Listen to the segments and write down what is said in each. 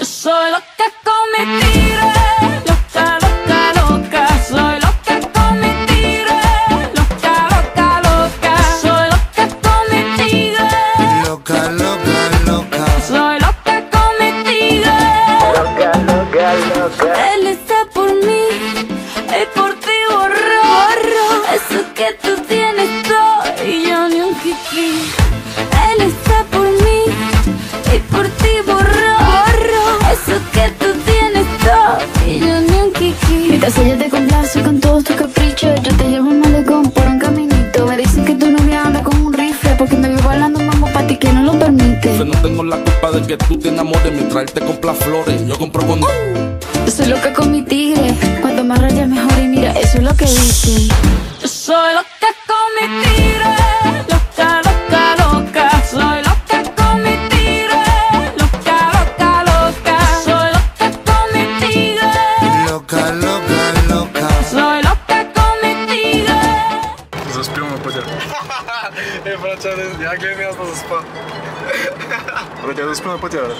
Soy loca con mi tigre, loca, loca, loca. Soy loca con mi tigre, loca, loca, loca. Soy loca con mi tigre, loca, loca, loca. Soy loca con mi tigre, loca, loca, loca. Él está por mí y por ti borro eso que tú tienes todo y yo ni un kiki. Él está por mí y por ti borro eso que tú tienes todo y yo ni un kiki. Mi casa ya te complace con todos tus caprichos. Yo te llevo un malecón por un caminito. Me dicen que tu novia anda con un rifle porque me vio bailando mambo pa' ti que no lo permite. Yo no tengo la culpa de que tú te enamores. Mientras él te compra flores, yo compro con... Yo soy loca con mi tigre. Cuanto más rayas mejor y mira, eso es lo que dicen. Yo soy loca con mi tigre, loca, loca, loca. Soy loca con mi tigre, loca, loca, loca. Soy loca con mi tigre, loca, loca, loca. Soy loca con mi tigre. Заспил на пътя. Брат, я гледам аз да заспа. Брат, я заспи на пътя, брат.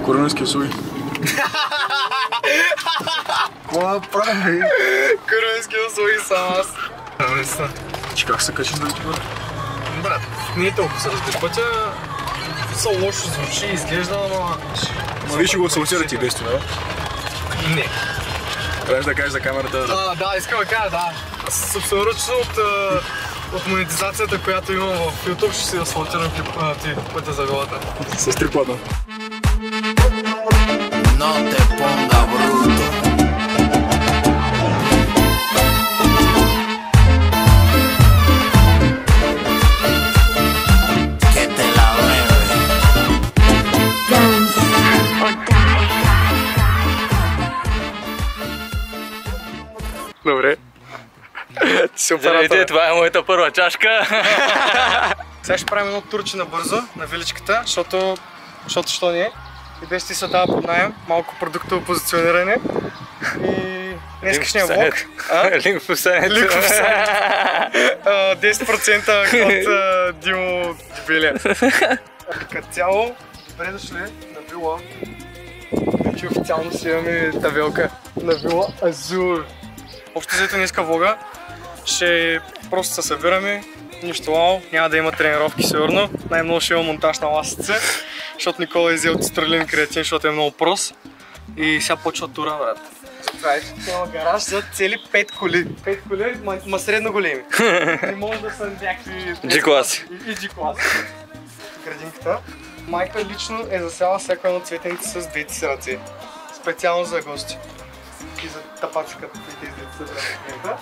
Курненски суй. Какво прави? Курненски суй сам аз. Наистина. Че как се качи да това? Брат, не е толкова се разбира. Пътя са лошо звучи, изглежда, ама... Виж го асфалтирате действия, да? Не. Трябваш да кажеш за камерата. Да, искам да кажа, да. Собственоръчно от монетизацията, която имам в YouTube, ще си асфалтирам пътя за вилата. С триплата. No te ponga bruto. Que te la bebe. Dance or die. Добре. Здравейте, това е моята първа чашка. Сега ще правим едно турче набързо на виличката, защото що не е. Идеята се дава под наем, малко продуктово позициониране и днескашния влог. Линк в описанието. 10% от Димо Дебелия. Като цяло, добре дошли на вила. Вече официално си имаме тавелка на вила Азур. Общо взето днеска влога ще просто се събираме. Нищо лао, няма да има тренировки сигурно. Най-много ще има монтаж на ласице, защото Никола е взел цитралин креатин, защото е много прос. И сега почва тура, брат. Това е, има гараж за цели 5 коли. 5 коли, ма средно големи. Не може да са някакви... G-класи. И G-класи. Градинката. Майка лично е засяла всяко едно цветенце с двете си ръце. Специално за гости. И за тапациката, които издете се брат.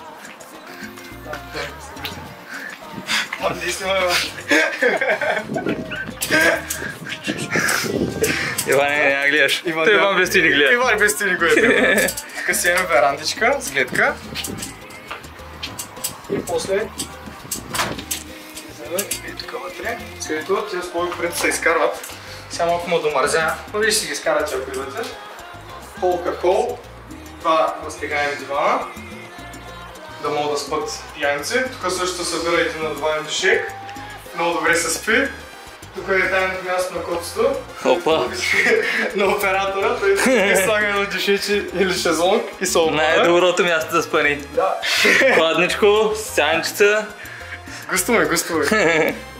Не снимай, Иване, няма гледаш. Той Иван без ти ни гледа. Иван без ти ни гледа. Тук си имаме верандичка с гледка. И после вземе и тук вътре, с където тези слои пред се изкарват. Сега малко му домързя, но виж си ги изкарате ако идвате. Хол, два разтегаеми дивана, да могат да спят пияници. Тук също събира един надвоен душек. Много добре се спи. Тук е тайното място на котото. Опа! На оператора, той слага едно душече или шезлонг и се обмага. Най-доброто място за спани. Да. Хладничко, сянчица. Густо ме.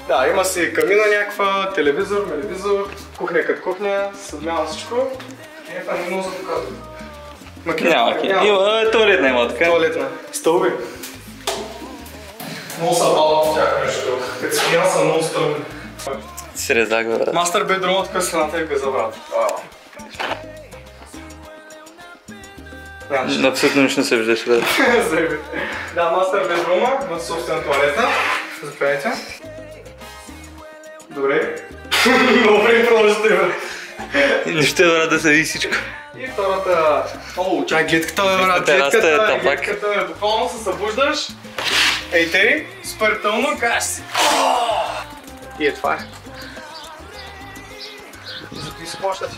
Да, има си камина някаква, телевизор, кухня като кухня, съдмява всичко. И това не много за показва. Няма. Има туалетна има така. Туалетна. Стълби. Много са бала в тях нещо. Като смяна са много стълби. Си резага, брат. Мастер бедрумът, тук стената е газа, брат. Абсолютно нищо не се виждаш, брат. Да, мастер бедрума, има собствена туалетна. Заповядайте. Добре. Добре, продължите, брат. Нищо е, брат, да се види всичко. И втората... О, чай, гледката е, брат. Гледката е. Буквално се събуждаш. Ей, тери, супер тъмно, кажеш си. И е това е. Ти си плащаш.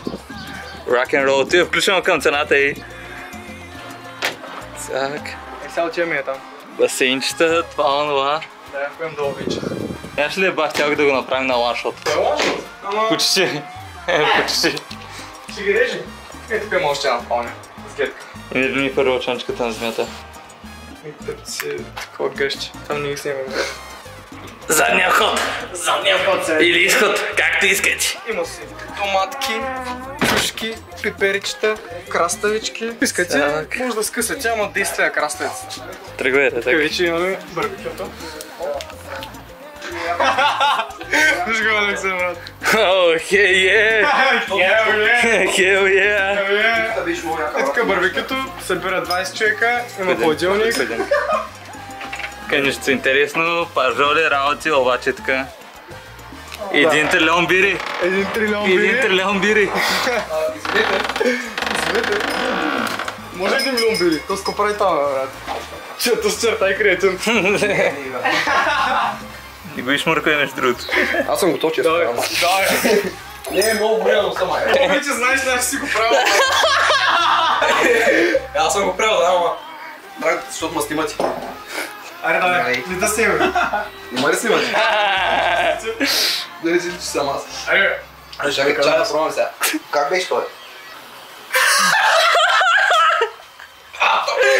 Rock and roll. Ти е включено към цената и... Так. Сега отиваме ми е там. Басейнчета, това, онова. Да, я поем долу вече. Яш ли е бах тях да го направим на ланшот? Ама... Почти. Почти. Ще ги режем. Ей, тук има още една палня. С гетка. И не ми първо чанчката на земята. И тъпи си такова гъще. Там не ги снимаме. Задния ход! Задния ход сега. Или изход, както искате. Има си томатки, чушки, пиперичета, краставички. Искате, Так. може да скъсате, ама действия краставица. Тръгвайте, Тук така. вече имаме барбекюто. Виж го, Алекса, брат. О, хей, е! Хел, е! Е, тук барбекюто, събира 20 човека, има хладилник. Нещо интересно, пажоли, работи, обаче така. 1 трилион бири! 1 трилион 1 бири. трилион бири! Извинете. Може 1 милион бири, то ско прави там, брат. Чето с черта и креатин. И го измъркай между другото. Аз съм готов, често. Давай. Не, много голямо съм, ай. То вече знаеш, че си го правил. Аз съм го правил, да, ама. Брат, защото ма снимате. Аре, давай, не да снимаме. Нема ли снимате? Да не си, че съм аз. Аре, Чакай, чай да пробвам сега. Как беше той?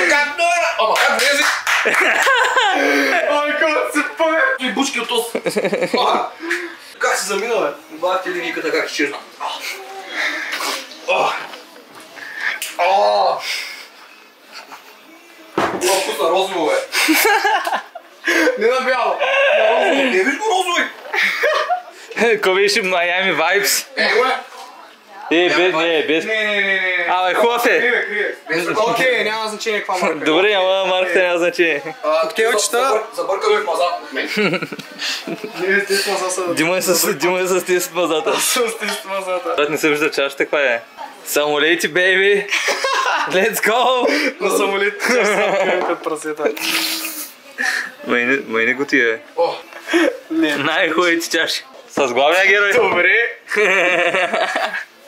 Как дойра? Ама как влезе? ой, какво се пъме? Той бучки от този. Как се замина, бе? Бах ти линийката как изчезна. Това вкусна розово, бе. Не на бяло. Не виж го розово, Ко беше Miami Vibes? бе. Без. Не. Абе, хубав е. Криве. Окей, няма значение каква марка. Добре, ама марката няма значение. Коктейлчета. Забъркаме в маза от мен. Не, те сме засада. Дима е с тези мазата. С тист мазата. Брат, не се вижда чашата, каква е? Самолети, бейби! Let's go! На самолет. Пред прасета. Май не го ти е. Не. Най-хубавите чаши. С главния герой. Добре.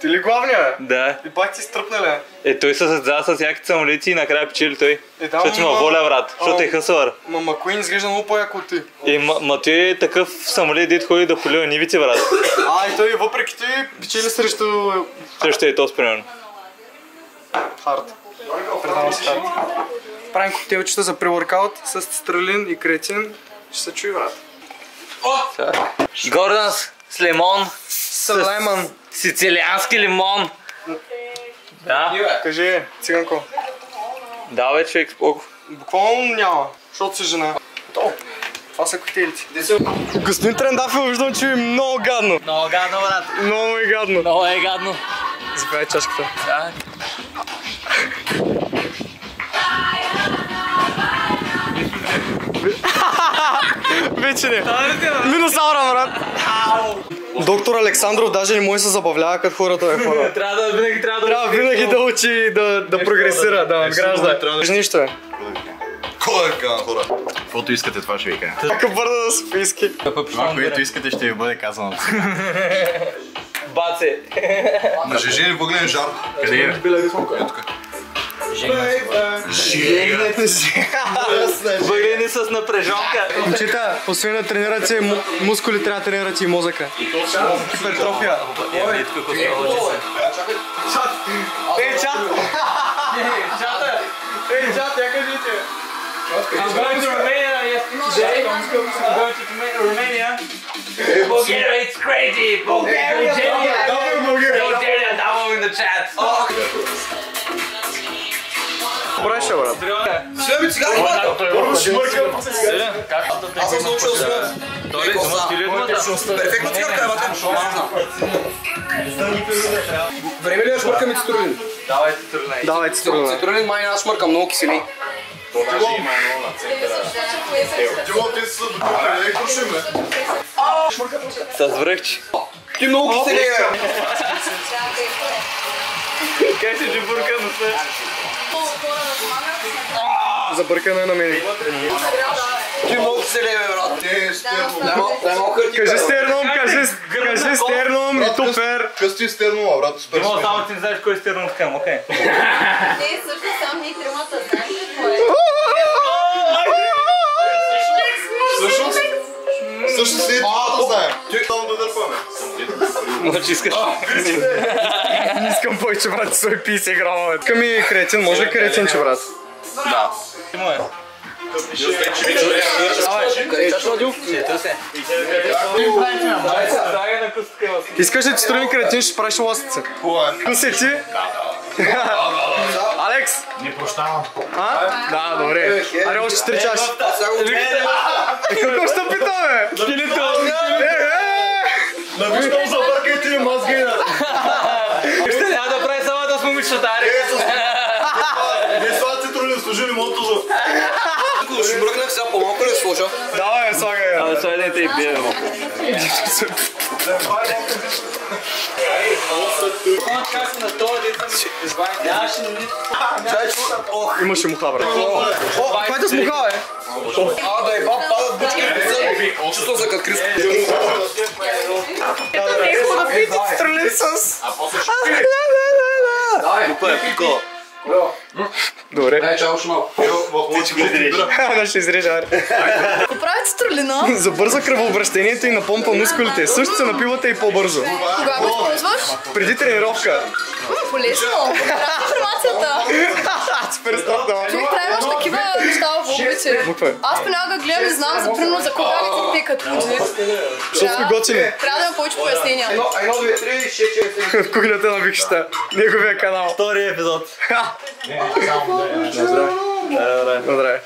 Ти ли главния? Да. И пак ти стръпнали. Е, той се създава с яките самолети и накрая печели той. Е, да, Защото има воля, брат. Защото е хъсъвър. Ма Макуин изглежда много по-яко от ти. Ма той е такъв самолет, дет ходи да полива нивите, брат. И той въпреки ти печели срещу Също е този примерно. хард. Предавам си хард. Правим коктейлчета за преворкаут с цистралин и креатин. Ще се чуи, брат. Горданс с лимон. С лемон. Сицилиански лимон. Да. Кажи, циганко. Да, бе, човек, споко. Буквално няма, защото си жена. Това са коктейлите. Господин Трендафил, виждам, че е много гадно. Много гадно, брат. Много е гадно. Много е гадно. Заповядай чашката. Да. Вече не. Минусаура, брат. Доктор Александров даже не може да се забавлява като хората е хора. Винаги Трябва винаги да учи да прогресира, да надгражда. Виж нищо е. Кой е така, хора? Каквото искате, това ще ви кажа. Ако бърда на софийски. Това, което искате, ще ви бъде казано. Баце. На Жежи ли погледнем жар? Къде е? Тук. Бъгани с напрежонка. Момчета, освен да тренирате мускули, трябва да тренирате и мозъка. Хипертрофия. Ей, чат! Ей, чат, я кажите! I'm going to Romania yesterday. I'm going to Romania. Bulgaria, it's crazy. Bulgaria. Bulgaria, double in the chat. Правиш, брат? Свеми цигари, брат! Първо шмъркам. Аз съм научил да свема. Перфектна цигарка, е, брат. Време ли да шмъркаме цитрулин? Давай, цитруна. Цитрулин май аз шмъркам много кисели. Димо, ти си добре, крушим, бе. С връхче. Ти много кисели, бе. Как се джибурка на се? Забъркана е на мен. Ти много кисели, бе, брат. Дай малко хърти. Кажи стерном и тупер. Късти си стерно, брат, супер Ти мога смешно. само ти не знаеш кой е стерно в към, окей. Не, също само ние тримата знаем какво е. Също си това знаем. Той само да дърпаме. Може искаш. Не искам повече, брат, 150 грама. Иска ми креатин, може ли креатинче, брат? Да. Ти му е. Искаш ли цитруин креатин, ще правиш ластица? Кусе ти? Алекс? Не прощавам. Да, добре. Аре, още 3 чаши. Какво ще питаме? Навиждам забъркайте ли мозги. Ще няма да прави самата с момичета, аре. Не това цитруни, служи ли мото за... Ще мръкнах сега по-малко ли сложа? Давай, слагай. Абе, това един те и пие, бе. Имаше муха, брат. Това е с муха, бе. Да еба, падат бучки в зъби. Чувствам за как Криско. Стрели с... Това е пикала. Добре. Дай чао ще малко. Да, ще изрежа, аре. Какво прави цитрулина? Забърза кръвообращението и напомпа мускулите. Също се напивате и по-бързо. Кога го използваш? Преди тренировка. Полезно. Трябва информацията. Супер стоп, да. Човек трябва да имаш такива неща в главите. Буква. Аз понякога гледам, не знам за примерно за кога не се пекат люди. Що сме готини? Трябва да има повече пояснения. 1, 2, 3, 6, 4, В кухнята на Викшата. Неговия канал. Втори епизод. Здравей.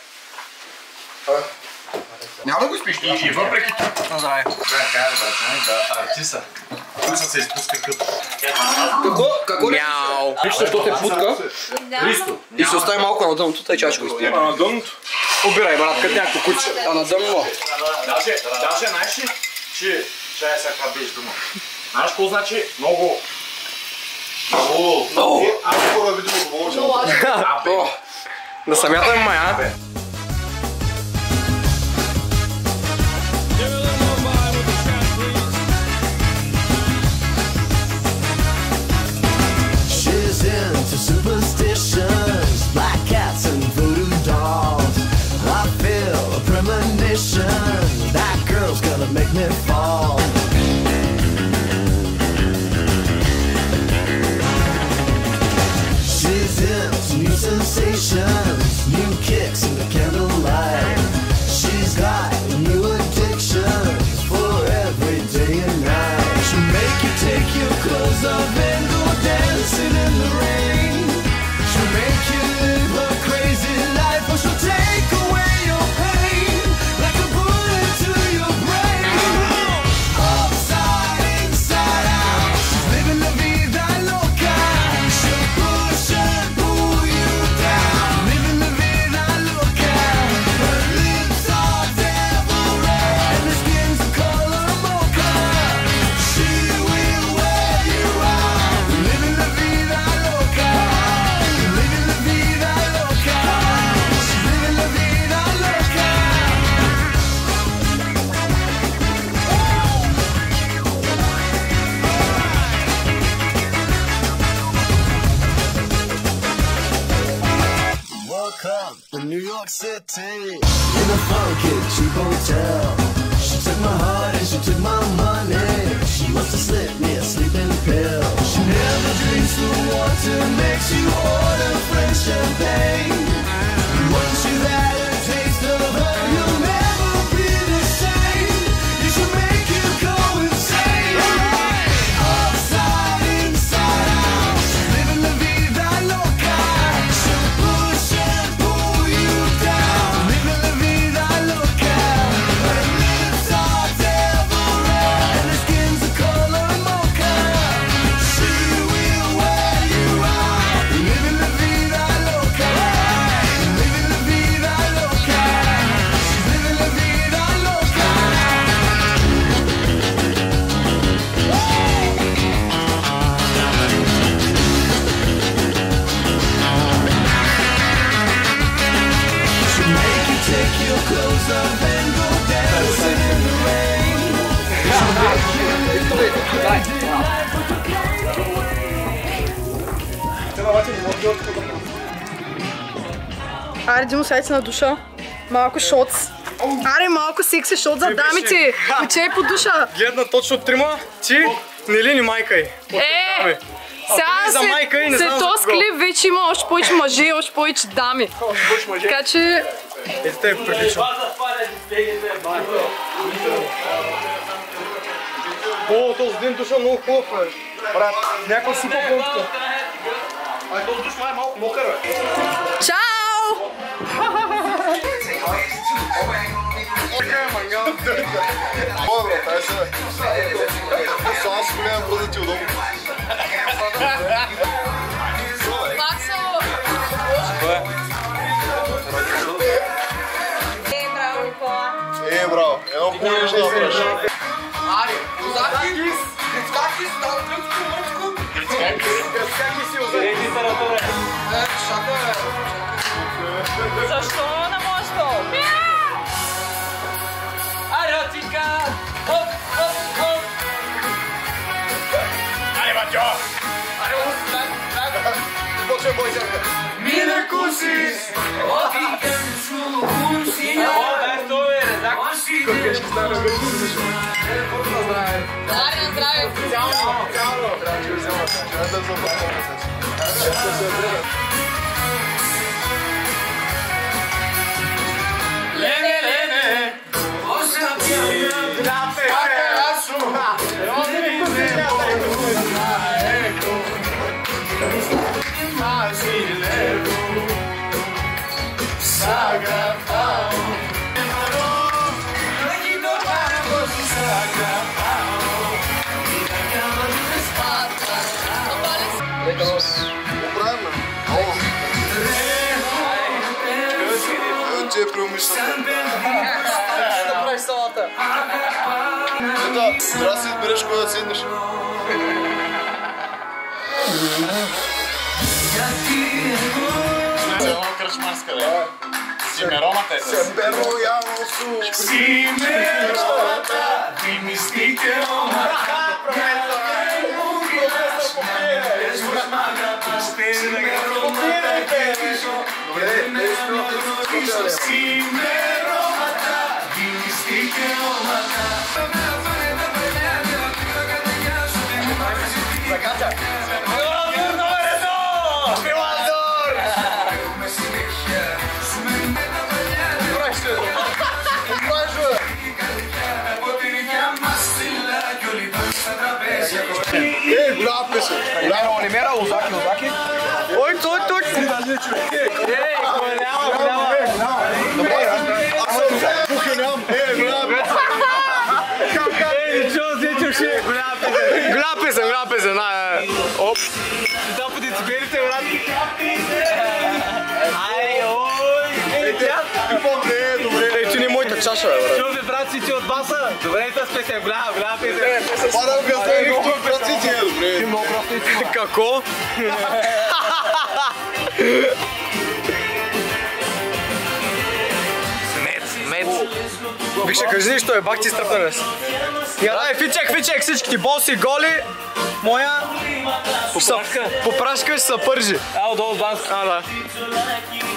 Няма да го спиш. И въпреки това. Здравей. Артиса. Артиса се изпуска като. Какво ли? Мяу. Виж защо те путка Ристо. и се остави малко на дъното, тъй че ще го изпия. На дъното. Обирай, брат, като някакво куче. А на дъно. Даже знаеш ли, че чая сега това беше дума. Знаеш какво значи? Много. Аз хора видимо говоря. Да самята мая. She's into superstitions, black cats and voodoo dolls. I feel a premonition, that girl's gonna make me fall. She's into new sensations, new kicks in the candlelight. She's got new addictions for every day and night. She'll make you take your clothes off and go dancing in the rain. She'll make you live a crazy life, or she'll take away your pain like a bullet to your brain. Upside, inside out, she's living la vida loca. She'll push and pull you down, living la vida loca. Her lips are devil red and her skin's the color mocha. She will wear you out, living la vida loca, living la vida loca. She's living la vida loca. Woke up in New York City in a funky cheap hotel. She took my heart and she took my money. She must have slipped me a sleeping pill. She never drinks the water, makes you order French champagne. Once you've had a taste of her, you'll never be the same. She'll make you go insane. Upside, inside out, she's living la vida loca. She'll push and pull you down, living la vida loca. Her lips are devil red and her skin's the color mocha. She will wear you out, living la vida loca, Аре, Димо, сега си на душа. Малко шотс. Аре, малко секси шот за дамите. Учей по душа. Гледна точно трима. Ти, Нели ни майкай. Сега след този клип вече има още повече мъже и още повече дами. Така че... Ето те е прилично. О, този ден душа много хубав е. Брат, някаква супер хубавка. Ай, този душ май малко мокър е. Чао! О, брат, ай се. Само с голям брат да ти удобно. Браво, Никола. Браво, едно хубаво неща да правиш. Ари, Озакис, Грицкакис, Талтръцко, Мърцко. Грицкакис и Озакис. Защо не можеш гол? Аре, Ротика! Хоп, хоп, хоп! Аре, Батьо! Аре, почвай бой сега. Мине кусис! Аре, на здраве! Правильно? Че е преумишлен. Да правиш салата. Ета, трябва да си избереш кой да седнеш. Едно кръчмарска, да. Симеромата е с. Симеромата, ти ми стике омата. Голяма песен. Олимера, Озаки. Ой, той. Ей, голяма. Добре, аз съм пухеням. Голяма песен. Ей, чо взечеш е? Голяма песен. Оп. Да по децибелите, брат. Ай, ой. Добре. Ей, ти не е моята чаша, брат. Чо бе, брат, си ти от баса? Добре, тази песен, голяма песен. Падам газа и никто праците е добре. Како? Мец. Викше, кажи нещо, бак ти стръпнеш. Дай, фичек, всички ти боси, голи. Моя... Попрашка ще се пържи. Отдолу с банска. Да.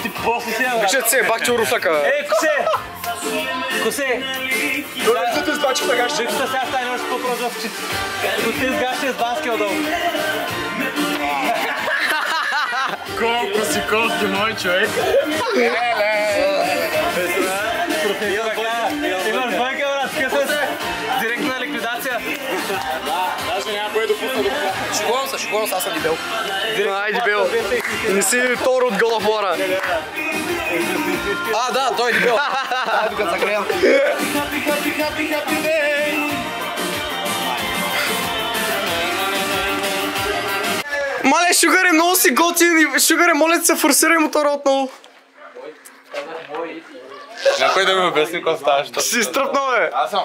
Ти после си, брат. Викше, се, бак ти уруфляка. Ей, косе! Добре, ти сбачи така ще. Дето сега стане още по-прозов, че косе с гащи с бански отдолу. Колко си кофти, мой човек. Имаш байка, брат, къса се. Директна ликвидация. Даже няма кое допусна до това. Шигурно са, аз съм дебел. Ай, дебел. Не си Тор от Голофора. Да, той е дебел. Дай тук загреем. Мале, Шугаре, много си готин. Шугаре, моля ти се, форсирай мотора отново. Някой да ми обясни какво ставаш. Си стръпнал, бе. Аз съм.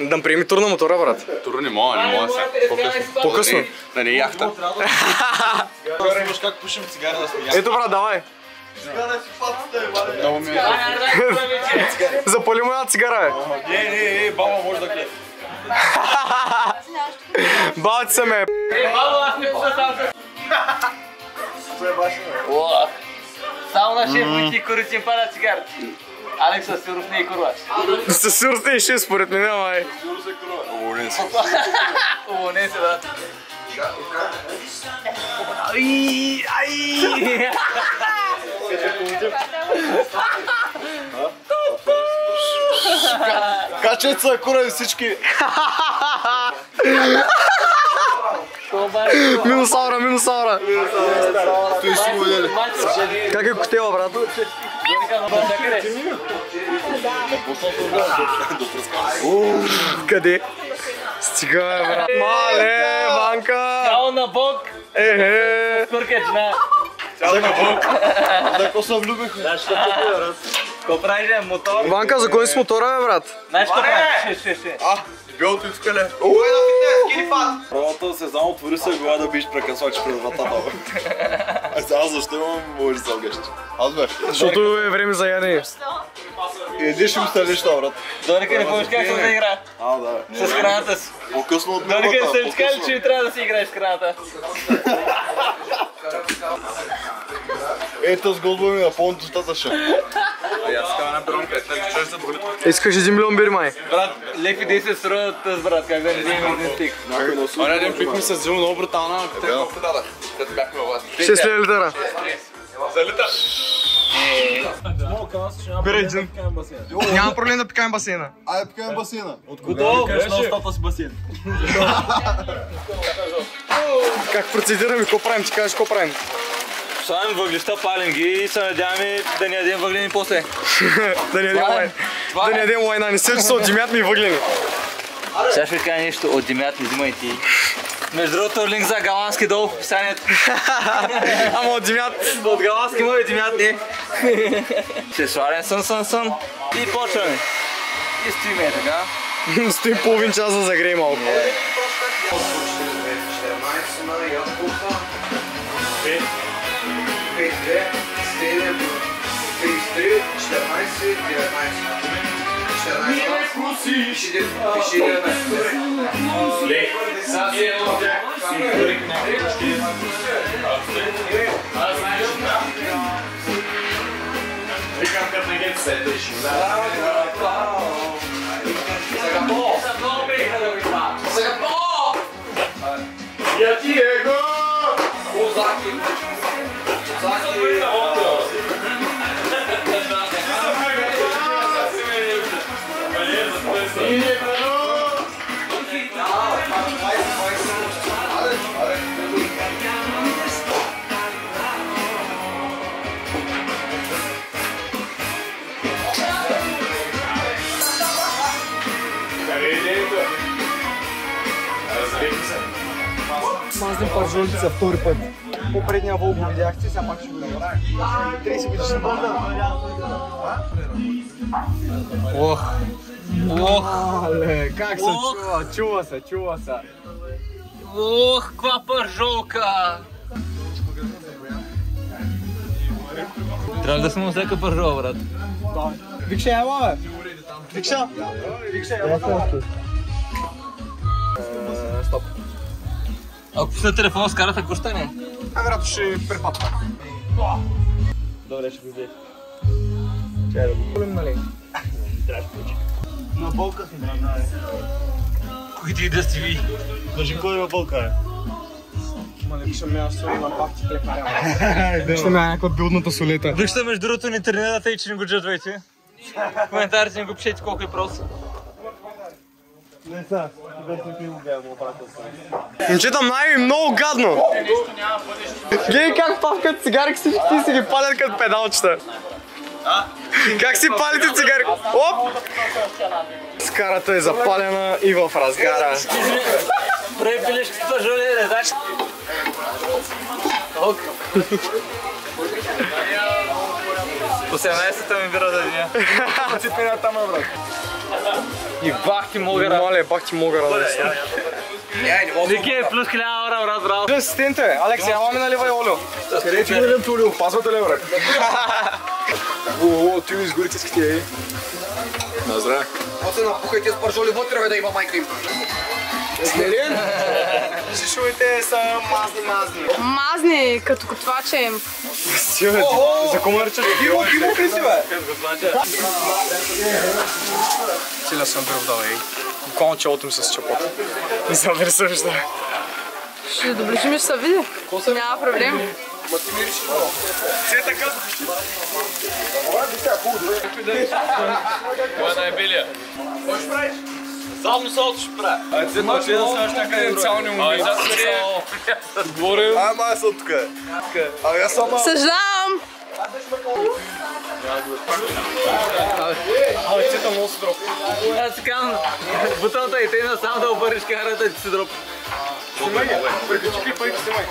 Да приеми тур на мотора, брат. Тур не мога сега. По-късно. Да не е яхта. Имаш как пушим цигара да сме. Ето, брат, давай. Цигара си патата, бе. Много ми е. Запали му една цигара, бе. Не, баба може да гледа. Баба ти се ме. Баба, аз не пуша там. Само на шефовите и корици пара цигарки. Алекс със сигурност не е курвач. Със сигурност не е шеф, според мен, ама е. Уволнен се. Уволнен се, да. Качете се, курави всички! Минусаура, минусаура! Той си го видели. Как е котела, брат? Къде? Стига, брат! Мале, Ванка! Цяло на Бог! Ехе! Скъркачна! Цяло на Бог! Зако се влюбихме? Да, що чупи, брат? Ко правиш, мотор? Ванка, за кой си мотора, бе, брат? Знаеш ко правиш? Белото искале. Първата сезон отвори се глава да биш прекъсвач през вратата. Аз защо имам може да се огъщи? Аз бе. Защото е време за ядене. Иди ще ми станеш това, брат. Доника, не помниш как се да игра? Да. С храната си. По-късно от мен. Доника, не съм ти казали, че не трябва да си играеш с храната. Ето с голба ми напълно достатъчно. Аз така набирам приятели, че се болит. Искаш 1 милион бири, май. Брат, леки 10 струват с брат, как да не вземем един стик. Оня ден пихме с Джил много брутална, колко даде, като бяхме във вас. 6 литъра. За литър. Бира един. Няма проблем да пикаем басейна. Айде пикаем басейна. Откуда? Кажеш на остата си басейн. Как процедираме, какво правим? Ти кажеш, какво правим? Слагаме въглища, палим ги и се надяваме да ни ядем въглени после. Да ни ядем лайна, не се че са от димят ми и въглени. Сега ще ви кажа нещо, от димят не взимай ти. Между другото, линк за галански долу в описанието. Ама от димят. От галански му и димят не. Ще сварен сън и почваме. И стоиме така. Стоим половин час да загрее малко. Мазнем пържолица втори път. По-предния вълк го видяхте, сега пак ще го видя. 30 годишна банда. Ох! Как се чува? Чува се. Ох, каква пържолка! Трябва да сме всяка пържола, брат. Викша, ела, бе! Викша, ела. Стоп. Ако пусна телефона с карата, какво ще не? Вероятно ще препатва. Добре, ще го взеш. Чай да го полим, нали? На болка си, да. Кой ти да си ви? Кажи кой на болка е? Ма не виждам една соли, ма пак ти клепарява. Виждам някаква билдната солета. Вижте, между другото, ни тренирате и че не го джадвайте. В коментарите ни го пишете колко е просто. Не са, без не го гледам, оправата са. Момчета, май ми много гадно. Гледай как павкат цигари, всички си ги палят като педалчета. Как си палите цигари? Оп! Скарата е запалена и в разгара. Прави пилешката жоли, не знаеш? Ок. 18-та ми бира да деня. Ципина там, брат. И бах ти могъра. Мале, бах ти могъра, наистина. Ники е плюс 1000 евро, брат, браво. Асистенте, Алекс, нямаме наливай олио. Къде ти го дадем олио? Пазвате ли, брат? О, ти ми изгори тиските, ей. На здраве. Оце напухайте с пържоли вътре, бе, да има майка им. Смелен? Ще шуете са мазни. Мазни, като котваче им. Силе, за кому наричаш? Кимо ли си, бе? Силя съм превдал, ей. Буквално челото ми се счепота. Не знам дали се вижда. Ще доближим и ще се види. Няма проблем. Цвета казва. Кой е най-белия? Кой ще правиш? Задно салто ще правя. Айде, цвета, че да ставаш така е потенциални умения. Говорим. Май съм тук. Ами аз съм Съжалявам. Цвета много си дроп. Аз си казвам, бутълта и те насам да обърнеш карата и ти си дроп. Снимай ги, приключи клипа и снимай.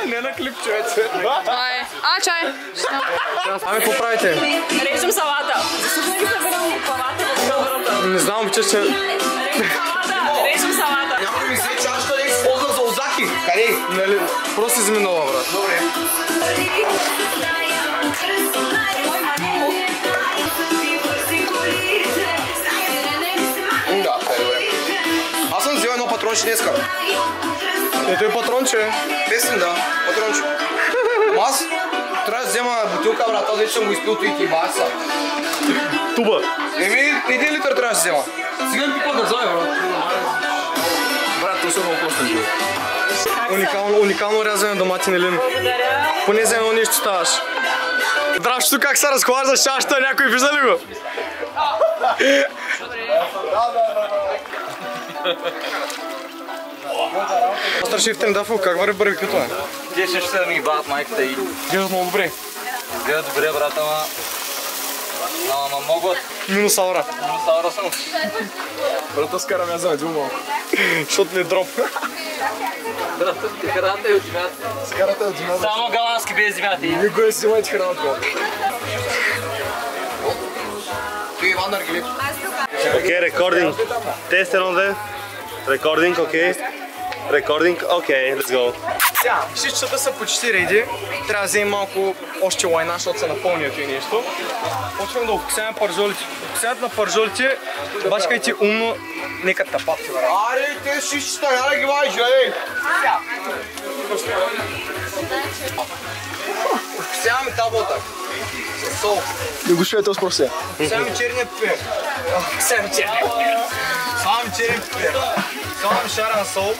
Не на клип, човече. Чай. Ами, какво правите? Режем салата. Защо ги събирам палата в камерата? Не знам, обичаш, че... Режем салата. Някой ми взе чашата да използва за озаки. Къде? Нали, просто си минала, брат. Добре. Да, добре. Аз съм взел едно патронче днеска. Ето е патронче. Песен, да, патронче. Аз трябва да взема бутилка, брат, аз вече съм го изпил и ти баса. Туба. Еми, 1 литър трябва да си взема. Сега ми пипа да вземе, брат. Брат, то съм много просто бил. Уникално рязане доматин Елин. Поне за едно нещо ставаш. Драшто как се разхлажда с чашата, някой вижда ли го? Мастер шеф Трендафо, как върви барбекюто? Те ще ми бават майката и... Гледат много добре. Гледат добре, брат, ама могат. Минусаура. Минусаура съм. Брата, скарам я за един малко. Защото ми е дроп. Брата, храната е от земята. Скарата е от земята. Само галански без земята. Не го е снимайте храната. Той е Иван Аргилев. Okay, recording. Test on there. Recording, okay. Recording, okay, let's go. Сега, всичката са почти реди. Трябва да вземем малко още лайна, защото се напълнят и нещо. Почваме да обкусяваме паржолите. Обкусяването на паржолите, бачкайте умно, нека тъпат. Аре, те всичките, я да ги вадиш, ей! Обкусяваме таблата. С сол. Не го шуете спроси. Обкусяваме черния пипер. Обкусяваме черния пипер. Слагаме черния пипер. Слагаме шарена сол.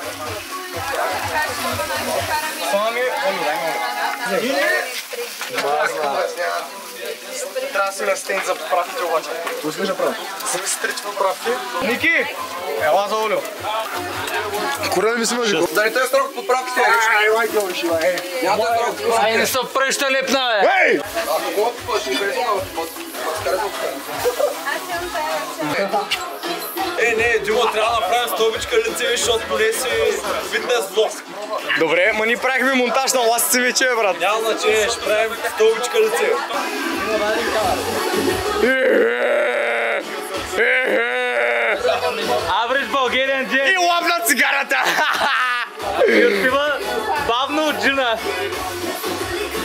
Слагаме олио, дай много. Трябва да си ме стенят за поправките обаче. Какво искаш да правиш? Сами си трите поправки. Ники! Ела за олио. Кора ми си мъжи? Дали той е строг поправките, речка. Ай, лайк, шива, ей. Няма да е строг поправките. Ай, не са пръща лепна, бе! Ей! А кого пипаш? Не харесва Не, Димо, трябва да направим стълбичка лице, защото поне си фитнес влог. Добре, ма ни правихме монтаж на ластици вече, брат. Няма значение, ще правим стълбичка лице. Average Bulgarian ден! И лапна цигарата! И отпива бавно от джина.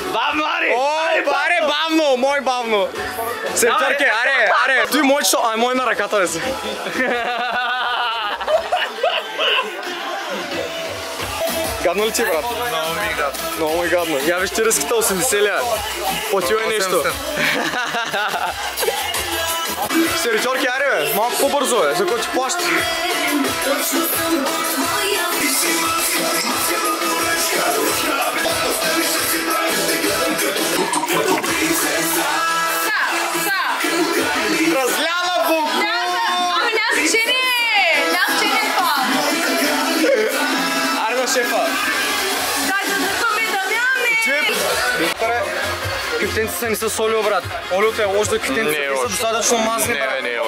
Бавно, аре! Ой, аре, бавно, мой бавно. Сентерке, аре. Той мой що, ай, мой на ръката да си. Гадно ли ти, брат? Много ми е гадно. Много ми гадно. Я виж ти ръската 80 ля. Платил е нещо. Сервичорки, аре, бе. Малко по-бързо, бе. За кой ти плаща? Разляна буку! Ами няма значение! Няма значение това! Аре на шефа! Кюфтенците не са солио, брат. Олиото е лошо, кюфтенците са достатъчно мазни,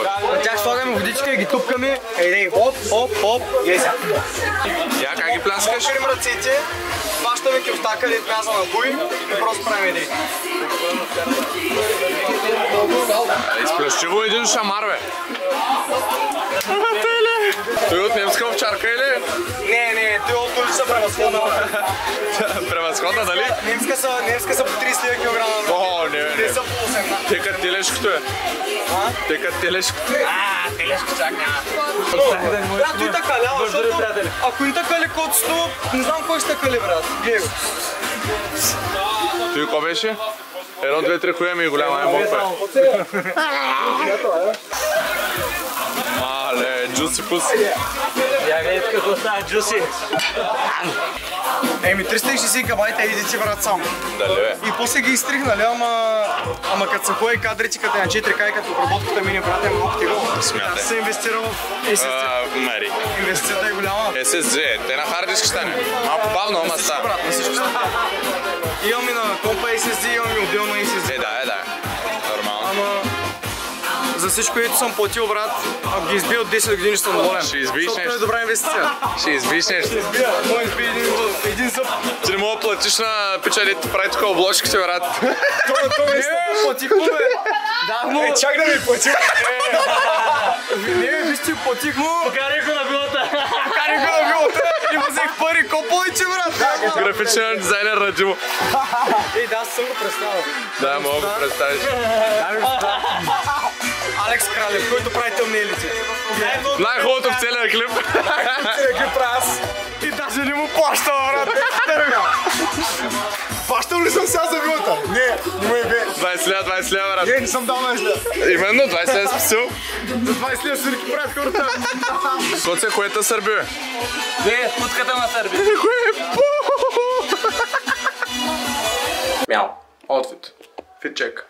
брат. На тях слагаме водичка и ги тупкаме. Ей, хоп, ези. Я как ги пляскаш? Ширим ръцете, хващаме кюфтака, където мяза на буй и просто правим едей. Изплющиво един шамар, бе. Той от немска овчарка или? Не, той от улица превъзходна. Превъзходна, дали? Немска са по 30 килограма. О, не. Те са по 18. Тека телешкото е. Тека телешкото. Телешко чак няма. Брат, той така лява, защото ако не така ли котото, не знам кой ще така ли, брат. Гледай го. Той ко беше? 1, 2, 3 хуя ми и голяма е боква. Мале, джуси пуси. Я гледайте какво става джуси. Еми 360 гигабайта едици, брат, само. Дали бе? И после ги изтрихнали, ама като са хубави кадрици, като е на 4К и като обработката мине, брат, е много птиго. Смятай. Аз съм инвестирал в SSD. Мари. Инвестицията е голяма. SSD, те на хард диск стане. Малко бавно, ама става. Брат, на всичко става. Имам и на компа SSD, имам и отделно SSD. Да. Нормално. Ама за всичко, което съм платил, брат, ако ги избия от 10 години, ще съм доволен. Ще избиеш нещо. Защото е добра инвестиция. Ще избиеш нещо. Ще избия. Мой изби един зъб. Ти не мога да платиш на пича, дето прави тук обложките, брат. Това е платих му, бе. Да, му. Чак да ми платих. Не, виж ти, платих му. Покарай го на билата. Покарай го на билата. И му взех пари, повече, брат. Графичен дизайнер на Джимо. Ей, да, аз съм го представил. Да, мога да представиш. Алекс Кралев, който прави тъмнелици. Най-хубавото в целия клип. Целият клип правя аз. И даже не му плаща, брат. Плащал ли съм сега за вилата? Не му е бе. 20 лева, брат. Не съм дал 20 лева. Именно, 20 лева спасил. За 20 лева сърки правят хората. Соци, коята Сърби, бе? Не, путката на Сърби. Мяу. Outfit. Фитчек.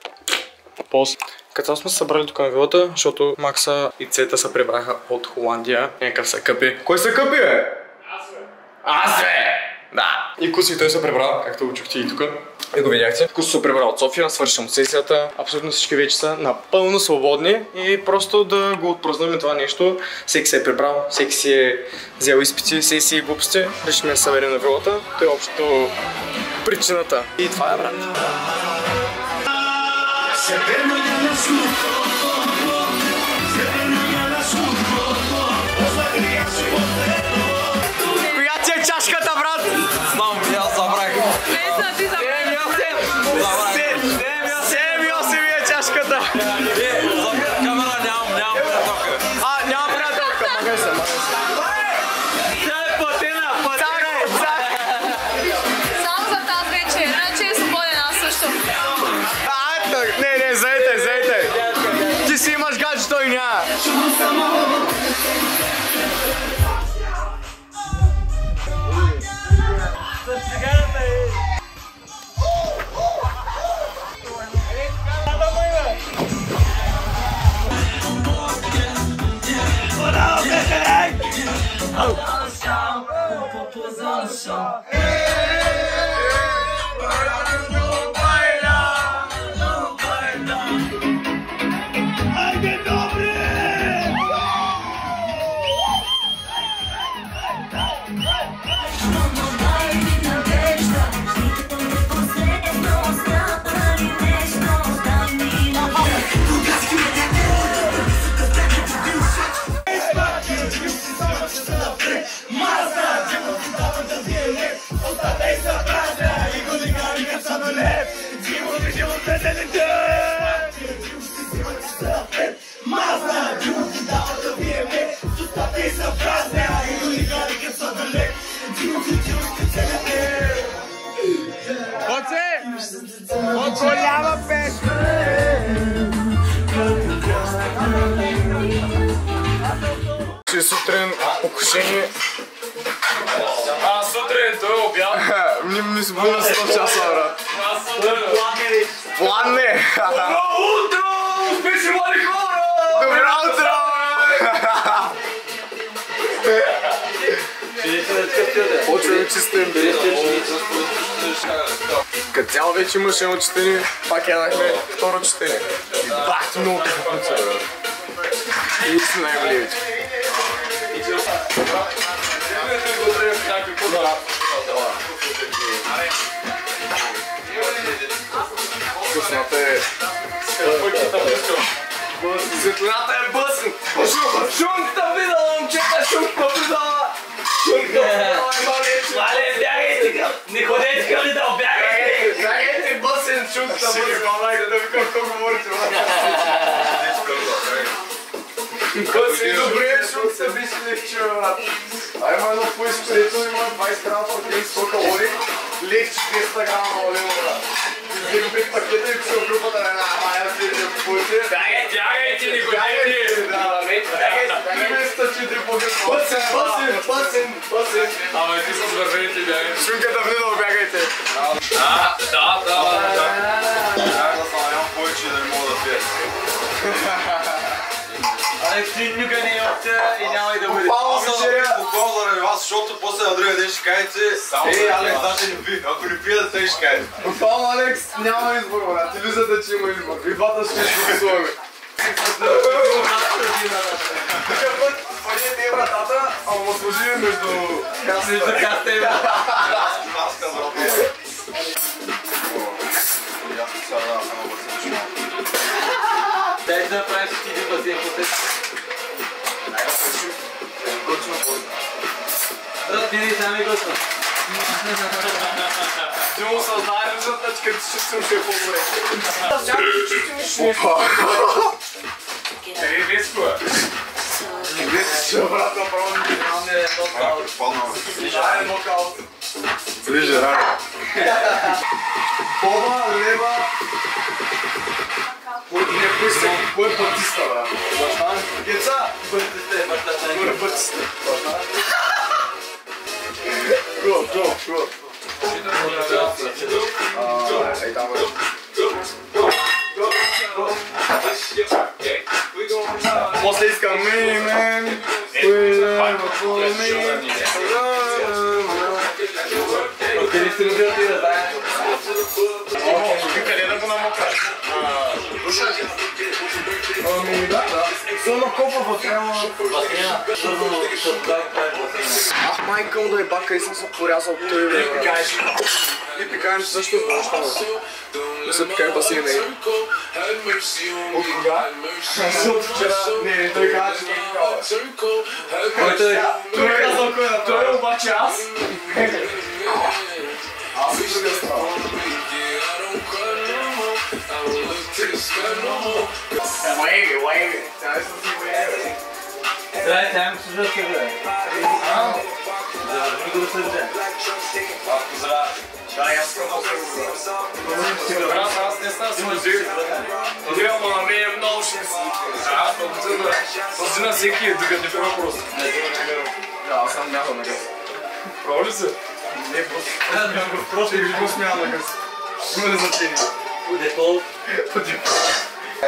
Пост. Като сме се събрали тук на вилата, защото Макса и Цета се прибраха от Холандия. Някакъв се къпи. Кой се къпи, бе? Аз, бе! Да. И Куси той се прибрал, както го чухте и тук. И го видяхте. Куси се прибрал от София, свърши му сесията. Абсолютно всички вече са напълно свободни и просто да го отпразнуваме това нещо. Всеки се е прибрал, всеки си е взел изпити, сесии и глупости. Решихме да се съберем на вилата. Това е общото причината. И това е, брат. Коя ти е чашката, брат? Знам, аз забрах. Семиосем е чашката. Камера нямам приятелка. Нямам приятелка, магай се. Тя е платена. Само за тази вечер, иначе е свободен, аз също. Не, заете. Ти си имаш гадже, той няма. Голяма песня! Че сутрин покушение. Сутрин, той е обяд. Ми се бъде на 100 часа, брат. Планне! Добро утро! Спеши, млади хора! Добро утро! Почваме чистим. Като цяло вече имаше едно четене, пак ядахме второ четене. Бах ти много така пътя, брат. И си най-голи вече. Вкусната е... Светлината е бъсен! Шунката видала, момчета, шунката видала! Мале, бягайте! Не ходете към ли да бягайте! Бягайте, бъсен, шунката бъсен! Да викам, какво говорите, брат? Бъсен, добре, шунката 30 левче, брат. А има едно поискането, има 20 грама протеин, 100 калории, левче 200 грама на олио, брат. Взех 5 пакета и писал групата на Майя следите в пути. Тягайте, Никодеми! Бягайте, 4 пакета. Пъсен. Ама ти с вървените бягай. Шунката в Lidl, бягайте. Да. Да станам повече да не мога да пия. Алекс, ти никога не е опция и няма и да бъде. Буквално заради вас, защото после на другия ден ще кажете Алекс, даже не пи. Ако не пия, да те ще кажете. Буквално, Алекс, няма избор, брат. Ти виждате, че има избор. И двата ще гласуваме. Такъв път, пари те вратата, ама му служи между каста и вратата. Маска за ръка. Ясно сега да само бързичко. Дай да направиш ти един басейн по теб. Айде, свършим. Готвим после. Да, ти не сами готвим. Димо съзнае резултат, че като ще съм ще е по-добре. Риско е. Ще брат направо не е Паднал. нокаут. Ближе, рано. Боба, лева. Кой е Батиста, брат? Геца? Кой е Батиста? Го. Ей, там е. После искам мен. Къде си родил ти да знаеш? Къде да го намокраш? Ами да. Само копа вътрема. Ах, майка му да е бака и съм се порязал той, бе. И пикаем също с нощта. Не се пикае басейна и. От кога? От вчера. Не, той каза, че не пикава. Който е? Той казал кой е. Той обаче аз. Аз също не става. Уеге. Тя е със си уеге. Трябва тя ми служа се бе. Никога да се взе. Аз не става си мъжик. Ама на мен много ще ми си. Този на всеки е дъгът, не пема просто. Аз съм някой на гъс. Право ли се? Не, просто и го смяна на гъс. Има ли значение? По дефолт.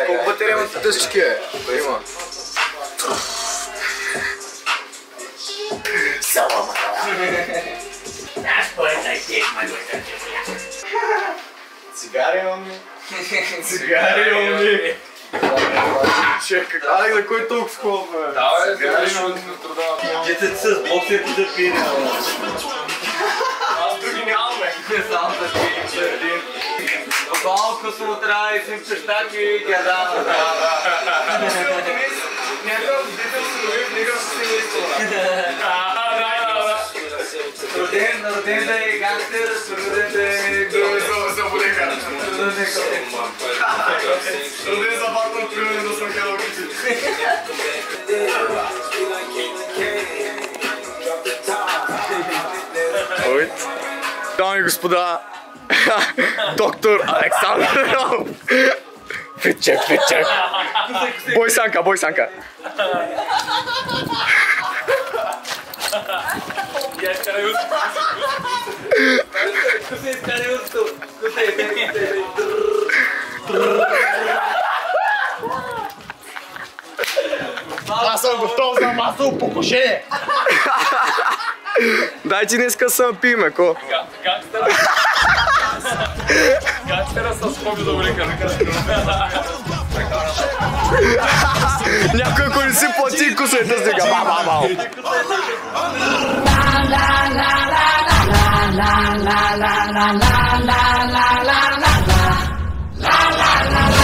Колко батерия имат тъсчики е? Да има. Сала Цигари имам ли? Чекай, Алекс, за кой толкова скоро, бе? Да, бе, дете с боксерки да пие. Аз други нямам, бе. Само да пие. Малко му трябва и си пещаки и тя да. Някакъв детел се рови в негър с семейство. Роден да е гангстер, роден да е... Заболека. Роден за Батман, примерно да съм Hello Kitty. Ой. Дами и господа, доктор Александров. Фитчек. Бойсанка. Я изкарай усто. Кусе изкарай усто. Аз съм готов за масово покушение. Дайте днеска се напиме, ко? Гангстера с хоби до велика. Някой, ако не си плати кусета, сега бау. La la la la la la la la la la la la la la